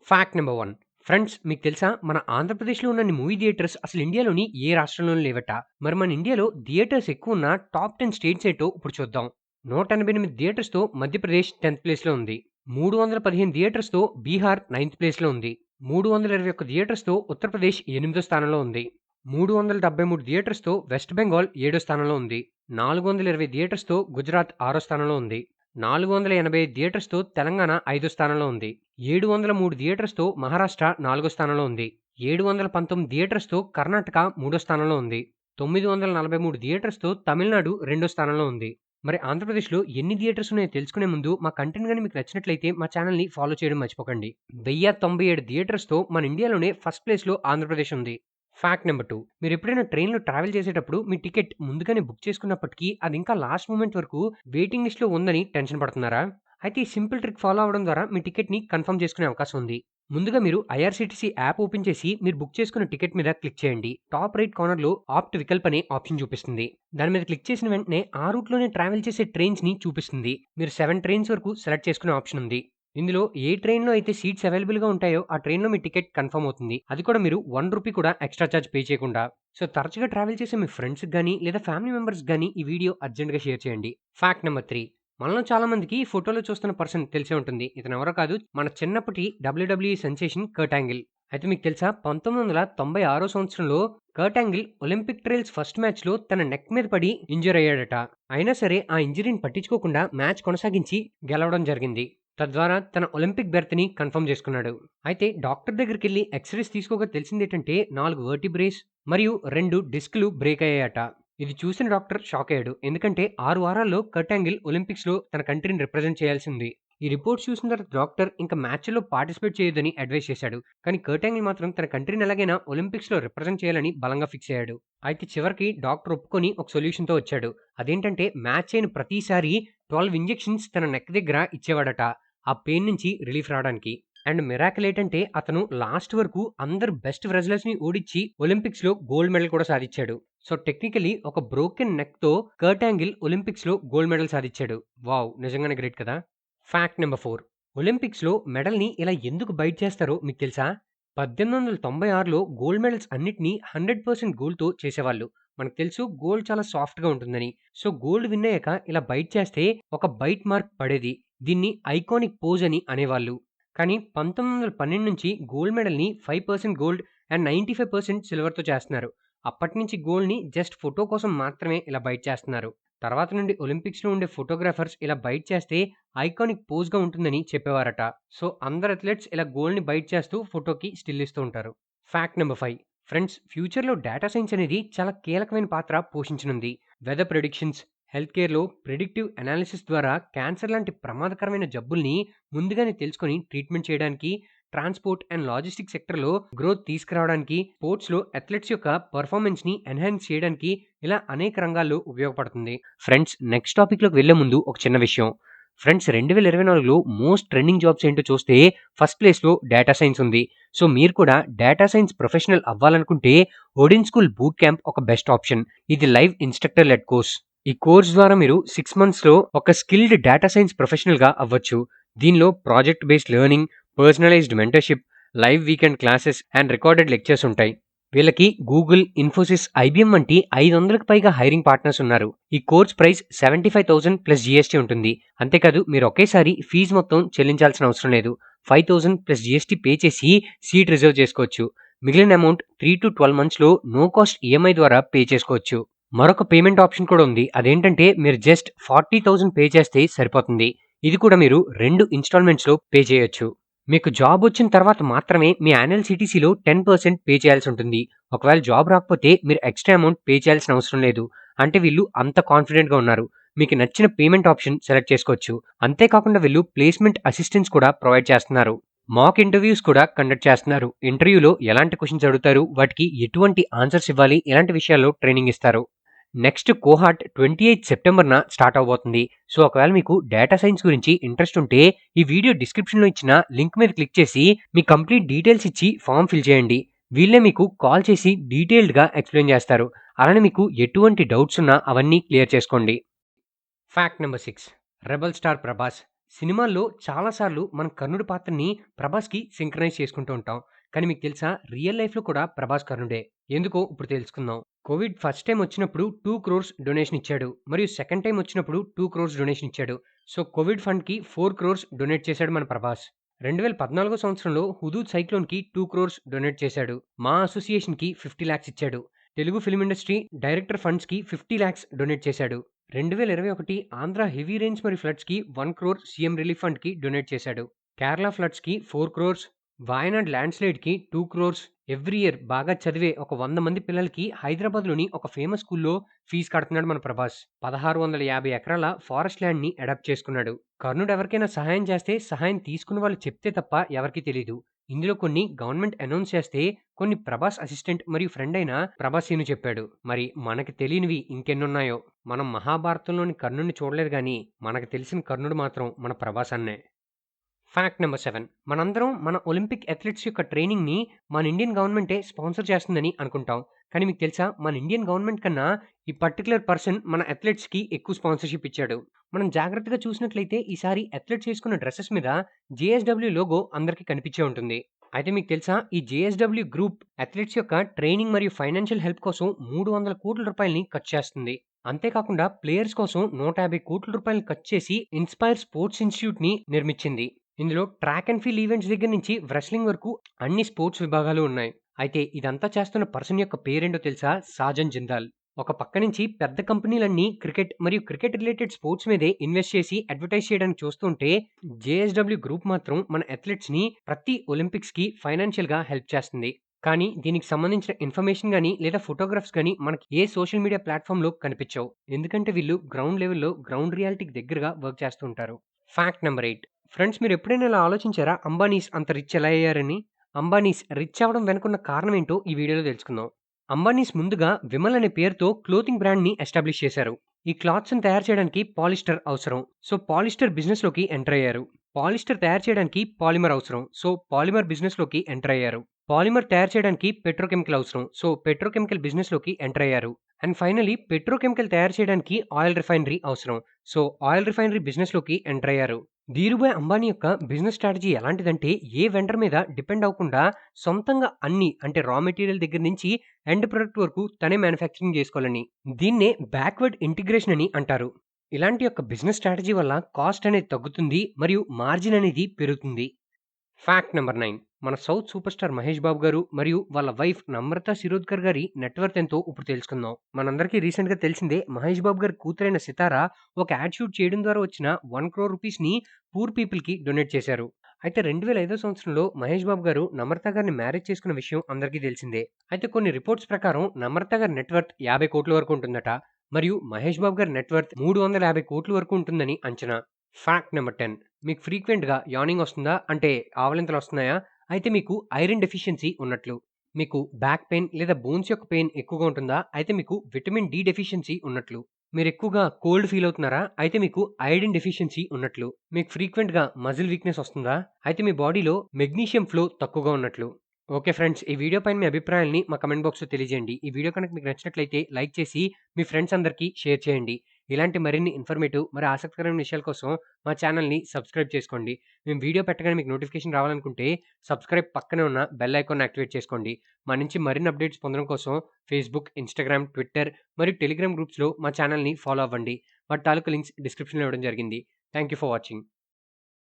Fact number 1. Friends మీకు తెలుసా? మన ఆంధ్రప్రదేశ్‌లో ఉన్నన్ని మూవీ థియేటర్స్ అసలు ఇండియాలోని ఏ రాష్ట్రంలోనూ లేవట. మరి మన ఇండియాలో థియేటర్స్ ఎక్కువున్న టాప్ 10 స్టేట్స్ ఏంటో ఇప్పుడు చూద్దాం. 188 థియేటర్స్‌తో మధ్యప్రదేశ్ 10థ్ ప్లేస్‌లో ఉంది. 315 థియేటర్స్‌తో బీహార్ 9థ్ ప్లేస్‌లో ఉంది. 321 థియేటర్స్‌తో ఉత్తరప్రదేశ్ 8థో స్థానంలో ఉంది. 373 థియేటర్స్‌తో వెస్ట్ బెంగాల్ 7థో స్థానంలో ఉంది. 420 థియేటర్స్‌తో గుజరాత్ 6థో స్థానంలో ఉంది. 485 థియేటర్స్‌తో తెలంగాణ 5థో స్థానంలో ఉంది. 703 థియేటర్స్‌తో మహారాష్ట్ర 4గో స్థానంలో ఉంది. 719 థియేటర్స్‌తో కర్ణాటక 3డో స్థానంలో ఉంది. 943 థియేటర్స్‌తో తమిళనాడు 2డో స్థానంలో ఉంది. మరి ఆంధ్రప్రదేశ్‌లో ఎన్ని థియేటర్స్ ఉన్నాయో తెలుసుకునే ముందు మా కంటెంట్ గాని మీకు నచ్చినట్లయితే మా ఛానెల్‌ని ఫాలో చేయడం మర్చిపోకండి. 1097 థియేటర్స్‌తో మన ఇండియాలోనే ఫస్ట్ ప్లేస్‌లో ఆంధ్రప్రదేశ్ ఉంది. Fact number 2. మీరెప్పుడైనా ట్రైన్‌లో ట్రావెల్ చేసేటప్పుడు మీ టికెట్ ముందుగానే బుక్ చేసుకున్నప్పటికీ అది ఇంకా లాస్ట్ మొమెంట్ వరకు వెయిటింగ్ లిస్ట్‌లో ఉందని టెన్షన్ పడుతున్నారా? అయితే ఈ సింపుల్ ట్రిక్ ఫాలో అవ్వడం ద్వారా మీ టికెట్‌ని కన్ఫర్మ్ చేసుకునే అవకాశం ఉంది. ముందుగా మీరు ఐఆర్‌సీటీసీ యాప్ ఓపెన్ చేసి మీరు బుక్ చేసుకున్న టికెట్ మీద క్లిక్ చేయండి. టాప్ రైట్ కార్నర్‌లో ఆప్ట్ వికల్ప్ అనే ఆప్షన్ చూపిస్తుంది. దాని మీద క్లిక్ చేసిన వెంటనే ఆ రూట్‌లోనే ట్రావెల్ చేసే ట్రైన్స్‌ని చూపిస్తుంది. మీరు 7 ట్రైన్స్ వరకు సెలెక్ట్ చేసుకునే ఆప్షన్ ఉంది. ఇందులో ఏ ట్రైన్‌లో అయితే సీట్స్ అవైలబుల్‌గా ఉంటాయో ఆ ట్రైన్‌లో మీ టికెట్ కన్ఫర్మ్ అవుతుంది. అది కూడా మీరు రూ. 1 కూడా ఎక్స్‌ట్రా చార్జ్ పే చేయకుండా. సో తరచుగా ట్రావెల్ చేసే మీ ఫ్రెండ్స్‌కి గాని లేదా ఫ్యామిలీ మెంబర్స్‌కి గాని ఈ వీడియో అర్జెంట్‌గా షేర్ చేయండి. Fact number 3. మనలో చాలా మందికి ఫోటోలో చూస్తున్న పర్సన్ తెలిసే ఉంటుంది. ఇతను ఎవరో కాదు, మన చిన్నప్పటి డబ్ల్యూడబ్ల్యూఈ సెన్సేషన్ కర్ట్ యాంగిల్. అయితే మీకు తెలుసా? 1996 సంవత్సరంలో కర్ట్ యాంగిల్ ఒలింపిక్ ట్రయల్స్ ఫస్ట్ మ్యాచ్‌లో తన నెక్ మీద పడి ఇంజ్యూర్ అయ్యాడట. అయినా సరే ఆ ఇంజ్యూరీని పట్టించుకోకుండా మ్యాచ్ కొనసాగించి గెలవడం జరిగింది. తద్వారా తన ఒలింపిక్ బెర్త్‌ని కన్ఫర్మ్ చేసుకున్నాడు. అయితే డాక్టర్ దగ్గరికెళ్లి ఎక్స్‌రేస్ తీసుకోగా తెలిసిందేంటంటే 4 వర్టిబ్రేస్ మరియు 2 డిస్క్‌లు బ్రేక్ అయ్యాయట. ఇది చూసిన డాక్టర్ షాక్ అయ్యాడు. ఎందుకంటే 6 వారాల్లో కర్ట్ యాంగిల్ ఒలింపిక్స్‌లో తన కంట్రీని రిప్రజెంట్ చేయాల్సి ఉంది. ఈ రిపోర్ట్స్ చూసిన తర్వాత డాక్టర్ ఇంకా మ్యాచ్‌ల్లో పార్టిసిపేట్ చేయొద్దని అడ్వైస్ చేశాడు. కానీ కర్ట్ యాంగిల్ మాత్రం తన కంట్రీని ఎలాగైనా ఒలింపిక్స్‌లో రిప్రజెంట్ చేయాలని బలంగా ఫిక్స్ అయ్యాడు. అయితే చివరికి డాక్టర్ ఒప్పుకొని ఒక సొల్యూషన్‌తో వచ్చాడు. అదేంటంటే మ్యాచ్ అయిన ప్రతిసారి 12 ఇంజెక్షన్స్ తన నెక్ దగ్గర ఇచ్చేవాడట. ఆ పెయిన్ నుంచి రిలీఫ్ రావడానికి. అండ్ మిరాకిల్ ఏంటంటే అతను లాస్ట్ వరకు అందరు బెస్ట్ రెజ్లర్స్‌ని ఓడించి ఒలింపిక్స్‌లో గోల్డ్ మెడల్ కూడా సాధించాడు. సో టెక్నికల్లీ ఒక బ్రోకెన్ నెక్‌తో కర్ట్ యాంగిల్ ఒలింపిక్స్‌లో గోల్డ్ మెడల్ సాధించాడు. వావ్! నిజంగానే గ్రేట్ కదా! Fact number 4. ఒలింపిక్స్‌లో మెడల్‌ని ఇలా ఎందుకు బైట్ చేస్తారో మీకు తెలుసా? 1896లో గోల్డ్ మెడల్స్ అన్నిటిని 100% గోల్డ్‌తో చేసేవాళ్ళు. మనకు తెలుసు గోల్డ్ చాలా సాఫ్ట్‌గా ఉంటుందని. సో గోల్డ్ విన్ అయ్యాక ఇలా బైట్ చేస్తే ఒక బైట్ మార్క్ పడేది. దీన్ని ఐకానిక్ పోజ్ అని అనేవాళ్ళు. కానీ 1912 నుంచి గోల్డ్ మెడల్‌ని 5% గోల్డ్ అండ్ 95% సిల్వర్‌తో చేస్తున్నారు. అప్పటినుంచి గోల్డ్‌ని జస్ట్ ఫోటో కోసం మాత్రమే ఇలా బైట్ చేస్తున్నారు. తర్వాత నుండి ఒలింపిక్స్‌లో ఉండే ఫోటోగ్రాఫర్స్ ఇలా బైట్ చేస్తే ఐకానిక్ పోజ్‌గా ఉంటుందని చెప్పేవారట. సో అందరు అథ్లెట్స్ ఇలా గోల్డ్‌ని బైట్ చేస్తూ ఫోటోకి స్టిల్ ఇస్తూ ఉంటారు. Fact number 5. ఫ్రెండ్స్ ఫ్యూచర్‌లో డేటా సైన్స్ అనేది చాలా కీలకమైన పాత్ర పోషించనుంది. వెదర్ ప్రెడిక్షన్స్, హెల్త్ కేర్‌లో ప్రిడిక్టివ్ అనాలిసిస్ ద్వారా క్యాన్సర్ లాంటి ప్రమాదకరమైన జబ్బుల్ని ముందుగానే తెలుసుకొని ట్రీట్మెంట్ చేయడానికి, ట్రాన్స్‌పోర్ట్ అండ్ లాజిస్టిక్స్ సెక్టర్‌లో గ్రోత్ తీసుకురావడానికి, స్పోర్ట్స్‌లో అథ్లెట్స్ యొక్క పెర్ఫార్మెన్స్‌ని ఎన్హాన్స్ చేయడానికి ఇలా అనేక రంగాల్లో ఉపయోగపడుతుంది. ఫ్రెండ్స్ నెక్స్ట్ టాపిక్‌లోకి వెళ్ళే ముందు ఒక చిన్న విషయం. ఫ్రెండ్స్ 2024లో మోస్ట్ ట్రెండింగ్ జాబ్స్ ఏంటో చూస్తే ఫస్ట్ ప్లేస్‌లో డేటా సైన్స్ ఉంది. సో మీరు కూడా డేటా సైన్స్ ప్రొఫెషనల్ అవ్వాలనుకుంటే ఓడిన్ స్కూల్ బూట్ క్యాంప్ ఒక బెస్ట్ ఆప్షన్. ఇది లైవ్ ఇన్‌స్ట్రక్టర్ లెడ్ కోర్స్. ఈ కోర్స్ ద్వారా మీరు 6 మంత్స్‌లో ఒక స్కిల్డ్ డేటా సైన్స్ ప్రొఫెషనల్‌గా అవ్వచ్చు. దీనిలో ప్రాజెక్ట్ బేస్డ్ లెర్నింగ్, పర్సనలైజ్డ్ మెంటర్‌షిప్, live weekend classes and recorded lectures ఉంటాయి. వీళ్ళకి గూగుల్, ఇన్ఫోసిస్, ఐబీఎం వంటి 500కి పైగా హైరింగ్ పార్ట్నర్స్ ఉన్నారు. ఈ కోర్స్ ప్రైస్ 75,000 ప్లస్ జీఎస్టీ ఉంటుంది. అంతేకాదు మీరు ఒకేసారి ఫీజు మొత్తం చెల్లించాల్సిన అవసరం లేదు. 5,000 ప్లస్ జీఎస్టీ పే చేసి సీట్ రిజర్వ్ చేసుకోవచ్చు. మిగిలిన అమౌంట్ 3-12 మంత్స్‌లో నో కాస్ట్ ఈఎంఐ ద్వారా పే చేసుకోవచ్చు. మరొక పేమెంట్ ఆప్షన్ కూడా ఉంది. అదేంటంటే మీరు జస్ట్ 40,000 పే చేస్తే సరిపోతుంది. ఇది కూడా మీరు 2 ఇన్‌స్టాల్‌మెంట్స్‌లో పే చేయొచ్చు. మీకు జాబ్ వచ్చిన తర్వాత మాత్రమే మీ యాన్యుయల్ సీటీసీలో 10% పే చేయాల్సి ఉంటుంది. ఒకవేళ జాబ్ రాకపోతే మీరు ఎక్స్‌ట్రా అమౌంట్ పే చేయాల్సిన అవసరం లేదు. అంటే వీళ్ళు అంత కాన్ఫిడెంట్‌గా ఉన్నారు. మీకు నచ్చిన పేమెంట్ ఆప్షన్ సెలెక్ట్ చేసుకోవచ్చు. అంతేకాకుండా వీళ్ళు ప్లేస్‌మెంట్ అసిస్టెన్స్ కూడా ప్రొవైడ్ చేస్తున్నారు. మాక్ ఇంటర్వ్యూస్ కూడా కండక్ట్ చేస్తున్నారు. ఇంటర్వ్యూలో ఎలాంటి క్వెషన్స్ అడుగుతారు, వాటికి ఎటువంటి ఆన్సర్స్ ఇవ్వాలి, ఇలాంటి విషయాల్లో ట్రైనింగ్ ఇస్తారు. నెక్స్ట్ కోహార్ట్ 28 సెప్టెంబర్‌న స్టార్ట్ అవ్వబోతుంది. సో ఒకవేళ మీకు డేటా సైన్స్ గురించి ఇంట్రెస్ట్ ఉంటే ఈ వీడియో డిస్క్రిప్షన్‌లో ఇచ్చిన లింక్ మీద క్లిక్ చేసి మీ కంప్లీట్ డీటెయిల్స్ ఇచ్చి ఫార్మ్ ఫిల్ చేయండి. వీళ్ళే మీకు కాల్ చేసి డీటెయిల్డ్‌గా ఎక్స్‌ప్లెయిన్ చేస్తారు. అలానే మీకు ఎటువంటి డౌట్స్ ఉన్నా అవన్నీ క్లియర్ చేసుకోండి. Fact number 6. Rebel star Prabhas సినిమాల్లో చాలా సార్లు మనం కర్ణుడి పాత్రని 'ప్రభాస్‌కి' సింక్రనైజ్ చేసుకుంటూ ఉంటాం. కానీ మీకు తెలుసా రియల్ లైఫ్‌లో కూడా 'ప్రభాస్' కర్ణుడే. ఎందుకో ఇప్పుడు తెలుసుకుందాం. కోవిడ్ ఫస్ట్ టైమ్ వచ్చినప్పుడు 2,00,00,000 డొనేషన్ ఇచ్చాడు. మరియు సెకండ్ టైమ్ వచ్చినప్పుడు 2,00,00,000 డొనేషన్ ఇచ్చాడు. సో, కోవిడ్ ఫండ్‌కి 4,00,00,000 డొనేట్ చేశాడు మన 'ప్రభాస్.' 2014 సంవత్సరంలో 'హుదూద్ సైక్లోన్‌కి' 2,00,00,000 డొనేట్ చేశాడు. 'మా అసోసియేషన్‌కి' 50,00,000 ఇచ్చాడు. తెలుగు ఫిల్మ్ ఇండస్ట్రీ డైరెక్టర్ ఫండ్స్‌కి 50,00,000 డొనేట్ చేశాడు. 2021 ఆంధ్ర హెవీ రెయిన్స్ మరియు ఫ్లడ్స్‌కి 1,00,00,000 సీఎం రిలీఫ్ ఫండ్‌కి డొనేట్ చేశాడు. కేరళ ఫ్లడ్స్‌కి 4,00,00,000, వాయనాడ్ ల్యాండ్‌స్లైడ్‌కి 2,00,00,000 ఎవ్రీ ఇయర్ బాగా చదివే ఒక 100 మంది పిల్లలకి హైదరాబాద్‌లోని ఒక ఫేమస్ స్కూల్‌లో ఫీజు కడుతున్నాడు మన 'ప్రభాస్.' 1650 ఎకరాల ఫారెస్ట్ ల్యాండ్‌ని అడాప్ట్ చేసుకున్నాడు. కర్ణుడు ఎవరికైనా సహాయం చేస్తే సహాయం తీసుకున్న వాళ్ళు చెప్తే తప్ప ఎవరికీ తెలీదు. ఇందులో కొన్ని గవర్నమెంట్ అనౌన్స్ చేస్తే, కొన్ని 'ప్రభాస్' అసిస్టెంట్ మరియు ఫ్రెండ్ అయిన 'ప్రభాస్ సీను' చెప్పాడు. మరి మనకి తెలియనివి ఇంకెన్నున్నాయో! మనం మహాభారతంలోని కర్ణుడిని చూడలేదు గానీ, మనకు తెలిసిన కర్ణుడు మాత్రం మన 'ప్రభాస్' అన్నే. ఫ్యాక్ట్ నంబర్ 7 మనందరం మన ఒలింపిక్ అథ్లెట్స్ యొక్క ట్రైనింగ్‌ని మన ఇండియన్ గవర్నమెంటే స్పాన్సర్ చేస్తుందని అనుకుంటాం. కానీ మీకు తెలుసా మన ఇండియన్ గవర్నమెంట్ కన్నా ఈ పర్టిక్యులర్ పర్సన్ మన అథ్లెట్స్‌కి ఎక్కువ స్పాన్సర్‌షిప్ ఇచ్చాడు. మనం జాగ్రత్తగా చూసినట్లయితే ఈసారి అథ్లెట్స్ ఏసుకున్న డ్రెసెస్ మీద జేఎస్‌డబ్ల్యూ లోగో అందరికీ కనిపించే ఉంటుంది. అయితే మీకు తెలుసా ఈ జేఎస్‌డబ్ల్యూ గ్రూప్ అథ్లెట్స్ యొక్క ట్రైనింగ్ మరియు ఫైనాన్షియల్ హెల్ప్ కోసం ₹300,00,00,000 ఖర్చు చేస్తుంది. అంతేకాకుండా ప్లేయర్స్ కోసం ₹150,00,00,000 ఖర్చు చేసి ఇన్‌స్పైర్ స్పోర్ట్స్ ఇన్‌స్టిట్యూట్‌ని నిర్మించింది. ఇందులో ట్రాక్ అండ్ ఫీల్డ్ ఈవెంట్స్ దగ్గర నుంచి రెస్లింగ్ వరకు అన్ని స్పోర్ట్స్ విభాగాలు ఉన్నాయి. అయితే ఇదంతా చేస్తున్న పర్సన్ యొక్క పేరేంటో తెలుసా? సాజన్ జిందాల్. ఒక పక్క నుంచి పెద్ద కంపెనీలన్నీ క్రికెట్ మరియు క్రికెట్ రిలేటెడ్ స్పోర్ట్స్ మీదే ఇన్వెస్ట్ చేసి అడ్వర్టైజ్ చేయడానికి చూస్తుంటే, జేఎస్‌డబ్ల్యూ గ్రూప్ మాత్రం మన అథ్లెట్స్‌ని ప్రతి ఒలింపిక్స్‌కి ఫైనాన్షియల్‌గా హెల్ప్ చేస్తుంది. కానీ దీనికి సంబంధించిన ఇన్ఫర్మేషన్ గాని, లేదా ఫోటోగ్రాఫ్స్ గాని మనకి ఏ సోషల్ మీడియా ప్లాట్‌ఫార్మ్‌లో కనిపించవు. ఎందుకంటే వీళ్ళు గ్రౌండ్ లెవెల్‌లో గ్రౌండ్ రియాలిటీకి దగ్గరగా వర్క్ చేస్తూ ఉంటారు. ఫ్యాక్ట్ నంబర్ 8 ఫ్రెండ్స్ మీరెప్పుడైనా ఇలా ఆలోచించారా? అంబానీస్ అంత రిచ్ ఎలా అయ్యారని? అంబానీస్ రిచ్ అవ్వడం వెనకున్న కారణం ఏంటో ఈ వీడియోలో తెలుసుకుందాం. అంబానీస్ ముందుగా విమల్ అనే పేరుతో క్లోతింగ్ బ్రాండ్‌ని ఎస్టాబ్లిష్ చేశారు. ఈ క్లాత్స్‌ని తయారు చేయడానికి పాలిస్టర్ అవసరం. సో, పాలిస్టర్ బిజినెస్‌లోకి ఎంటర్ అయ్యారు. పాలిస్టర్ తయారు చేయడానికి పాలిమర్ అవసరం. సో, పాలిమర్ బిజినెస్‌లోకి ఎంటర్ అయ్యారు. పాలిమర్ తయారు చేయడానికి పెట్రోకెమికల్ అవసరం. సో, పెట్రోకెమికల్ బిజినెస్‌లోకి ఎంటర్ అయ్యారు. అండ్ ఫైనల్లీ పెట్రోకెమికల్ తయారు చేయడానికి ఆయిల్ రిఫైనరీ అవసరం. సో, ఆయిల్ రిఫైనరీ బిజినెస్‌లోకి ఎంటర్ అయ్యారు. ధీరుభాయ్ అంబానీ యొక్క బిజినెస్ స్ట్రాటజీ ఎలాంటిదంటే, ఏ వెండర్ మీద డిపెండ్ అవ్వకుండా సొంతంగా అన్ని అంటే రా మెటీరియల్ దగ్గర నుంచి ఎండ్ ప్రొడక్ట్ వరకు తనే మ్యానుఫ్యాక్చరింగ్ చేసుకోవాలని. దీన్నే బ్యాక్వర్డ్ ఇంటిగ్రేషన్ అని అంటారు. ఇలాంటి యొక్క బిజినెస్ స్ట్రాటజీ వల్ల కాస్ట్ అనేది తగ్గుతుంది మరియు మార్జిన్ అనేది పెరుగుతుంది. ఫ్యాక్ట్ నంబర్ 9 మన south super star 'Mahesh Babu' గారు మరియు వాళ్ళ వైఫ్ 'నమ్రత శిరోద్కర్' గారి నెట్ వర్త్ ఎంతో ఇప్పుడు తెలుసుకుందాం. మనందరికీ రీసెంట్‌గా తెలిసిందే 'మహేష్ బాబు' గారి కూతురైన 'సితార' ఒక యాడ్ షూట్ చేయడం ద్వారా వచ్చిన ₹1,00,00,000ని పూర్ పీపుల్‌కి డొనేట్ చేశారు. అయితే 2005 సంవత్సరంలో 'మహేష్ బాబు' గారు 'నమ్రత' గారిని మ్యారేజ్ చేసుకున్న విషయం అందరికీ తెలిసిందే. అయితే కొన్ని రిపోర్ట్స్ ప్రకారం 'నమ్రత' గారి నెట్ వర్త్ 50,00,00,000 వరకు ఉంటుందట. మరియు 'మహేష్ బాబు' గారి నెట్ వర్త్ 350,00,00,000 వరకు ఉంటుందని అంచనా. ఫ్యాక్ట్ నంబర్ 10 మీకు ఫ్రీక్వెంట్‌గా యార్నింగ్ వస్తుందా? అంటే ఆవలింతలు వస్తున్నాయా? అయితే మీకు ఐరన్ డెఫిషియన్సీ ఉన్నట్లు. మీకు బ్యాక్ పెయిన్ లేదా బోన్స్ యొక్క పెయిన్ ఎక్కువగా ఉంటుందా? అయితే మీకు విటమిన్ డి డెఫిషియన్సీ ఉన్నట్లు. మీరు ఎక్కువగా కోల్డ్ ఫీల్ అవుతున్నారా? అయితే మీకు ఐరన్ డెఫిషియన్సీ ఉన్నట్లు. మీకు ఫ్రీక్వెంట్‌గా మజిల్ వీక్‌నెస్ వస్తుందా? అయితే మీ బాడీలో మెగ్నీషియం ఫ్లో తక్కువగా ఉన్నట్లు. ఓకే ఫ్రెండ్స్, ఈ వీడియో పైన మీ అభిప్రాయాల్ని మా కామెంట్ బాక్స్‌లో తెలియజేయండి. ఈ వీడియో కనుక మీకు నచ్చినట్లయితే లైక్ చేసి మీ ఫ్రెండ్స్ అందరికీ షేర్ చేయండి. ఇలాంటి మరిన్ని ఇన్ఫర్మేటివ్ మరి ఆసక్తికరమైన విషయాల కోసం మా ఛానల్‌ని సబ్స్క్రైబ్ చేసుకోండి. మేము వీడియో పెట్టగానే మీకు నోటిఫికేషన్ రావాలనుకుంటే సబ్స్క్రైబ్ పక్కనే ఉన్న బెల్ ఐకాన్ యాక్టివేట్ చేసుకోండి. మా నుంచి మరిన్ని అప్డేట్స్ పొందడం కోసం ఫేస్‌బుక్, ఇన్‌స్టాగ్రామ్, ట్విట్టర్ మరియు టెలిగ్రామ్ గ్రూప్స్‌లో మా ఛానల్‌ని ఫాలో అవ్వండి. వాటి తాలూకు లింక్స్ డిస్క్రిప్షన్‌లో ఇవ్వడం జరిగింది. Thank you for watching.